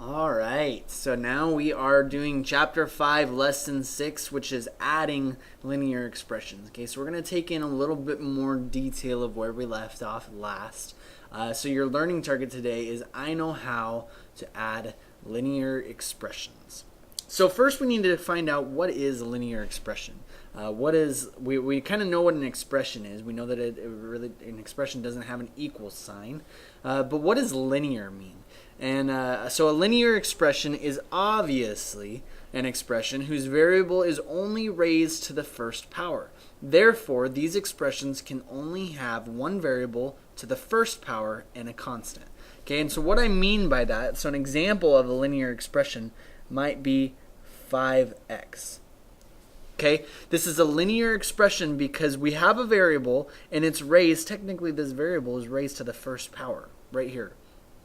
All right, so now we are doing chapter 5, lesson 6, which is adding linear expressions. Okay, so we're going to take in a little bit more detail of where we left off last. So your learning target today is I know how to add linear expressions. So first we need to find out what is a linear expression. We kind of know what an expression is. We know that an expression doesn't have an equal sign. But what does linear mean? And so a linear expression is obviously an expression whose variable is only raised to the first power. Therefore, these expressions can only have one variable to the first power and a constant. Okay, and so what I mean by that, so an example of a linear expression might be 5x. Okay, this is a linear expression because we have a variable and it's raised, technically this variable is raised to the first power right here.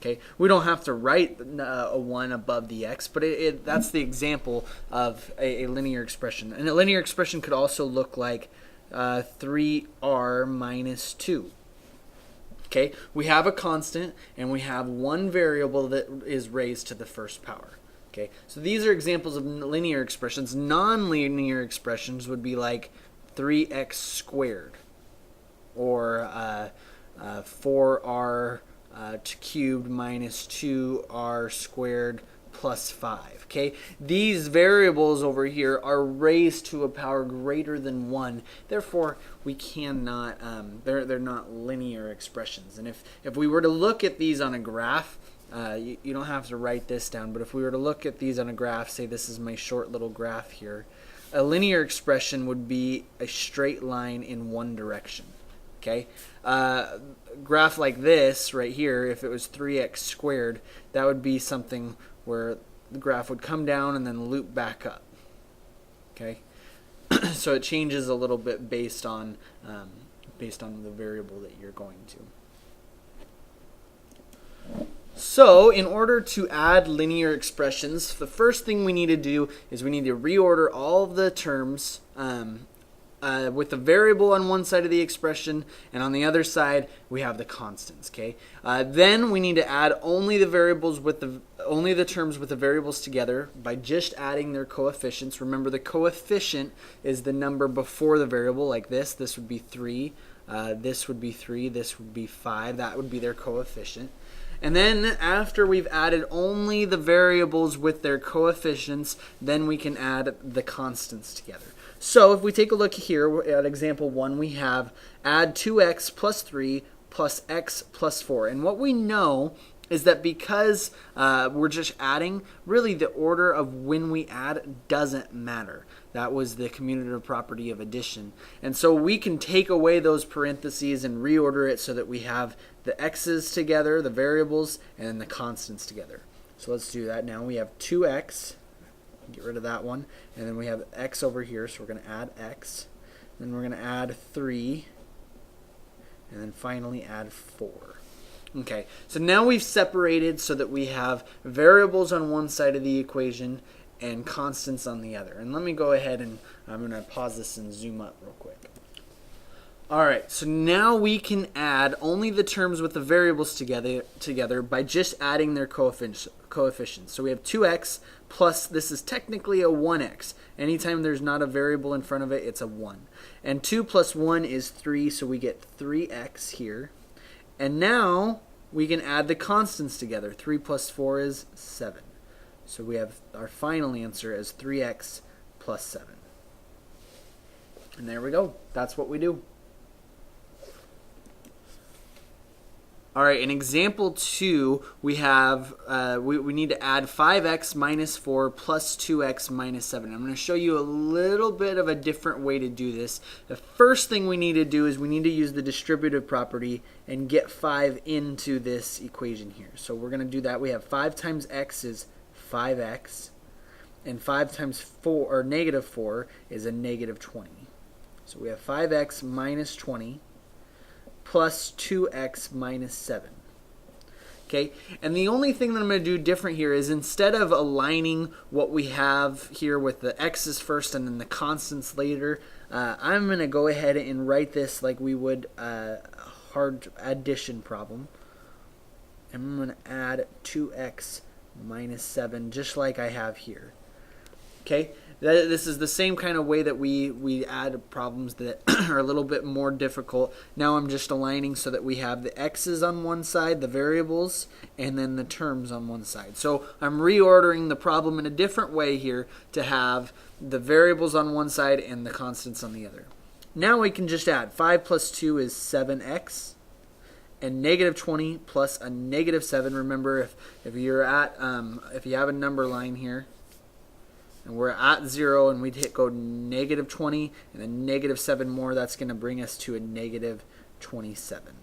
Okay, we don't have to write a 1 above the x, but that's the example of a linear expression. And a linear expression could also look like 3r minus 2. Okay, we have a constant and we have one variable that is raised to the first power. Okay, so these are examples of linear expressions. Non-linear expressions would be like 3x squared or 4r cubed minus 2r squared plus 5. Okay, these variables over here are raised to a power greater than 1. Therefore, we cannot. They're not linear expressions. And if we were to look at these on a graph, you don't have to write this down. But if we were to look at these on a graph, say this is my short little graph here, a linear expression would be a straight line in one direction. Okay, graph like this right here, if it was 3x squared, that would be something where the graph would come down and then loop back up. Okay, so it changes a little bit based on the variable that you're going to. So in order to add linear expressions, the first thing we need to do is we need to reorder all of the terms with the variable on one side of the expression, and on the other side we have the constants. Okay. Then we need to add only the terms with the variables together by just adding their coefficients. Remember, the coefficient is the number before the variable, like this. This would be 3. This would be 3. This would be 5. That would be their coefficient. And then after we've added only the variables with their coefficients, then we can add the constants together. So if we take a look here at example 1, we have add 2x plus 3 plus x plus 4. And what we know is that because we're just adding, really the order of when we add doesn't matter. That was the commutative property of addition. And so we can take away those parentheses and reorder it so that we have the x's together, the variables, and then the constants together. So let's do that now. We have 2x. Get rid of that one. And then we have x over here, so we're going to add x. Then we're going to add 3. And then finally add 4. Okay, so now we've separated so that we have variables on one side of the equation and constants on the other. And let me go ahead and I'm going to pause this and zoom up real quick. Alright, so now we can add only the terms with the variables together by just adding their coefficients. So we have 2x plus, this is technically a 1x. Anytime there's not a variable in front of it, it's a 1. And 2 plus 1 is 3, so we get 3x here. And now we can add the constants together. 3 plus 4 is 7. So we have our final answer as 3x plus 7. And there we go. That's what we do. All right, in example 2, we have we need to add 5x minus 4 plus 2x minus 7. I'm going to show you a little bit of a different way to do this. The first thing we need to do is we need to use the distributive property and get 5 into this equation here. So we're going to do that. We have 5 times x is 5x, and 5 times 4, or negative 4, is a negative 20. So we have 5x minus 20. Plus 2x minus 7. Okay, and the only thing that I'm going to do different here is instead of aligning what we have here with the x's first and then the constants later, I'm going to go ahead and write this like we would a hard addition problem. And I'm going to add 2x minus 7, just like I have here. Okay, this is the same kind of way that we add problems that are a little bit more difficult. Now I'm just aligning so that we have the x's on one side, the variables, and then the terms on one side. So I'm reordering the problem in a different way here to have the variables on one side and the constants on the other. Now we can just add 5 plus 2 is 7x, and negative 20 plus a negative 7. Remember, if you're at if you have a number line here, and we're at 0, and we'd go negative 20, and then negative 7 more, that's going to bring us to a negative 27.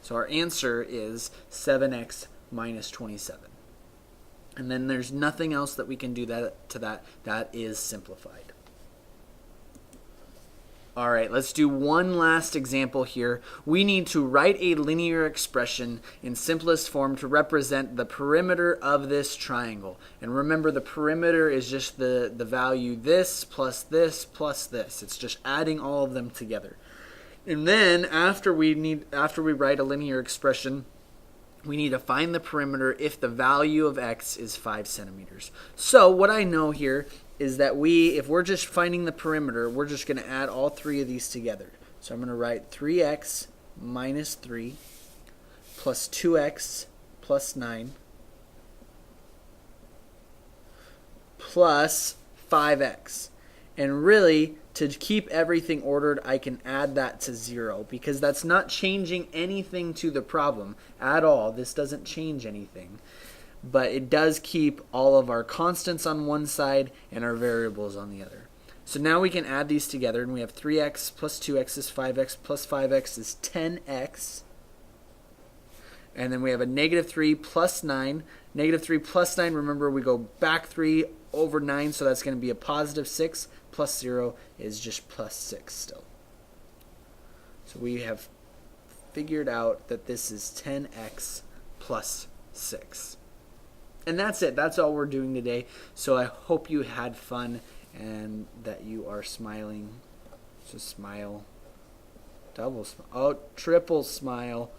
So our answer is 7x minus 27. And then there's nothing else that we can do to that. That is simplified. All right, let's do one last example here. We need to write a linear expression in simplest form to represent the perimeter of this triangle. And remember, the perimeter is just the value this plus this plus this. It's just adding all of them together. And then after we write a linear expression, we need to find the perimeter if the value of x is 5 centimeters. So what I know here is that if we're just finding the perimeter, we're just going to add all three of these together. So I'm going to write 3x minus 3 plus 2x plus 9 plus 5x. And really, to keep everything ordered, I can add that to 0 because that's not changing anything to the problem at all. This doesn't change anything. But it does keep all of our constants on one side and our variables on the other. So now we can add these together, and we have 3x plus 2x is 5x plus 5x is 10x. And then we have a negative 3 plus 9. Negative 3 plus 9, remember we go back 3 over 9, so that's going to be a positive 6. Plus 0 is just plus 6 still. So we have figured out that this is 10x plus 6. And that's it. That's all we're doing today. So I hope you had fun and that you are smiling. So smile. Double smile. Oh, triple smile.